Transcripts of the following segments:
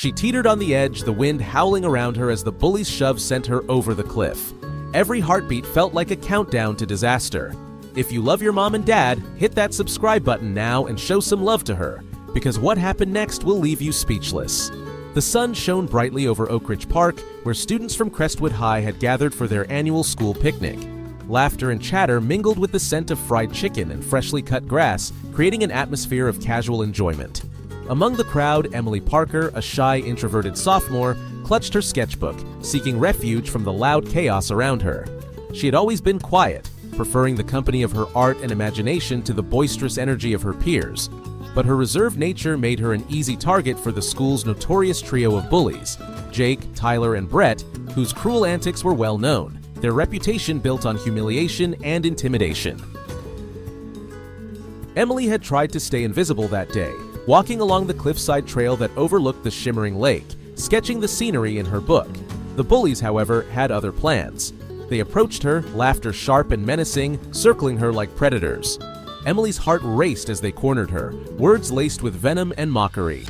She teetered on the edge, the wind howling around her as the bully's shove sent her over the cliff. Every heartbeat felt like a countdown to disaster. If you love your mom and dad, hit that subscribe button now and show some love to her, because what happened next will leave you speechless. The sun shone brightly over Oak Ridge Park, where students from Crestwood High had gathered for their annual school picnic. Laughter and chatter mingled with the scent of fried chicken and freshly cut grass, creating an atmosphere of casual enjoyment. Among the crowd, Emily Parker, a shy, introverted sophomore, clutched her sketchbook, seeking refuge from the loud chaos around her. She had always been quiet, preferring the company of her art and imagination to the boisterous energy of her peers. But her reserved nature made her an easy target for the school's notorious trio of bullies, Jake, Tyler, and Brett, whose cruel antics were well known, their reputation built on humiliation and intimidation. Emily had tried to stay invisible that day, walking along the cliffside trail that overlooked the shimmering lake, sketching the scenery in her book. The bullies, however, had other plans. They approached her, laughter sharp and menacing, circling her like predators. Emily's heart raced as they cornered her, words laced with venom and mockery.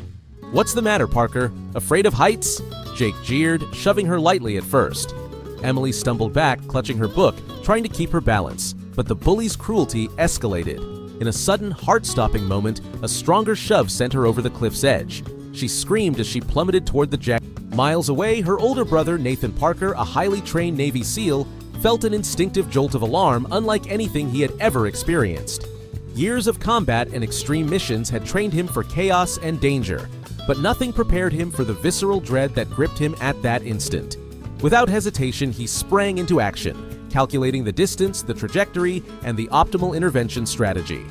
"What's the matter, Parker? Afraid of heights?" Jake jeered, shoving her lightly at first. Emily stumbled back, clutching her book, trying to keep her balance, but the bully's cruelty escalated. In a sudden, heart-stopping moment, a stronger shove sent her over the cliff's edge. She screamed as she plummeted toward the jagged. Miles away, her older brother, Nathan Parker, a highly trained Navy SEAL, felt an instinctive jolt of alarm unlike anything he had ever experienced. Years of combat and extreme missions had trained him for chaos and danger, but nothing prepared him for the visceral dread that gripped him at that instant. Without hesitation, he sprang into action, calculating the distance, the trajectory, and the optimal intervention strategy.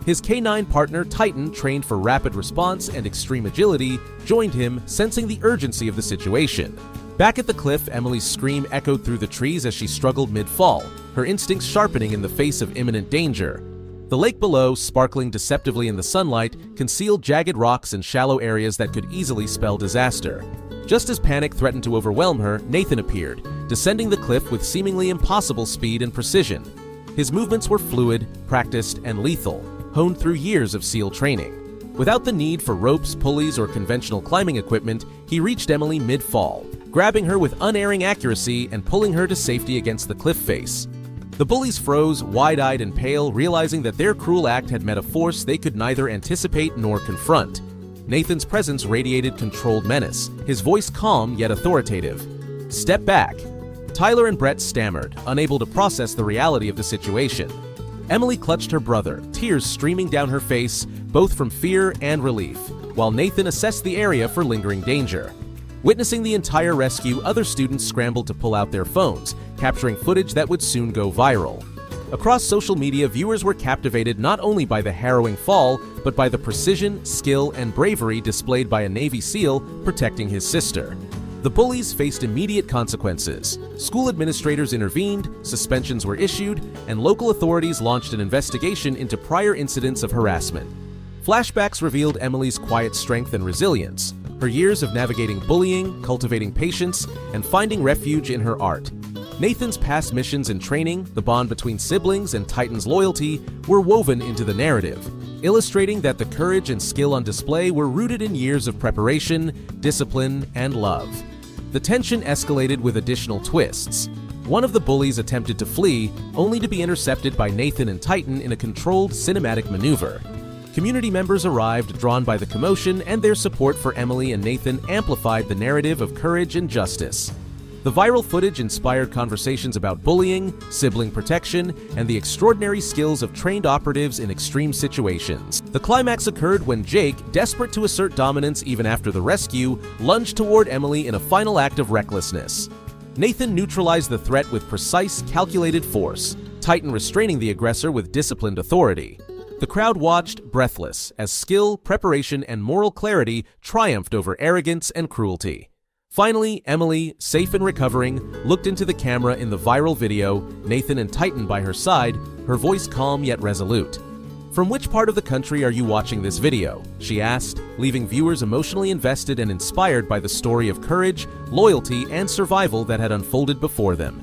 His K9 partner, Titan, trained for rapid response and extreme agility, joined him, sensing the urgency of the situation. Back at the cliff, Emily's scream echoed through the trees as she struggled mid-fall, her instincts sharpening in the face of imminent danger. The lake below, sparkling deceptively in the sunlight, concealed jagged rocks and shallow areas that could easily spell disaster. Just as panic threatened to overwhelm her, Nathan appeared, descending the cliff with seemingly impossible speed and precision. His movements were fluid, practiced, and lethal, honed through years of SEAL training. Without the need for ropes, pulleys, or conventional climbing equipment, he reached Emily mid-fall, grabbing her with unerring accuracy and pulling her to safety against the cliff face. The bullies froze, wide-eyed and pale, realizing that their cruel act had met a force they could neither anticipate nor confront. Nathan's presence radiated controlled menace, his voice calm yet authoritative. "Step back." Tyler and Brett stammered, unable to process the reality of the situation. Emily clutched her brother, tears streaming down her face, both from fear and relief, while Nathan assessed the area for lingering danger. Witnessing the entire rescue, other students scrambled to pull out their phones, capturing footage that would soon go viral. Across social media, viewers were captivated not only by the harrowing fall, but by the precision, skill, and bravery displayed by a Navy SEAL protecting his sister. The bullies faced immediate consequences. School administrators intervened, suspensions were issued, and local authorities launched an investigation into prior incidents of harassment. Flashbacks revealed Emily's quiet strength and resilience, her years of navigating bullying, cultivating patience, and finding refuge in her art. Nathan's past missions and training, the bond between siblings, and Titan's loyalty were woven into the narrative, illustrating that the courage and skill on display were rooted in years of preparation, discipline, and love. The tension escalated with additional twists. One of the bullies attempted to flee, only to be intercepted by Nathan and Titan in a controlled cinematic maneuver. Community members arrived, drawn by the commotion, and their support for Emily and Nathan amplified the narrative of courage and justice. The viral footage inspired conversations about bullying, sibling protection, and the extraordinary skills of trained operatives in extreme situations. The climax occurred when Jake, desperate to assert dominance even after the rescue, lunged toward Emily in a final act of recklessness. Nathan neutralized the threat with precise, calculated force, Titan restraining the aggressor with disciplined authority. The crowd watched, breathless, as skill, preparation, and moral clarity triumphed over arrogance and cruelty. Finally, Emily, safe and recovering, looked into the camera in the viral video, Nathan and Titan by her side, her voice calm yet resolute. "From which part of the country are you watching this video?" she asked, leaving viewers emotionally invested and inspired by the story of courage, loyalty, and survival that had unfolded before them.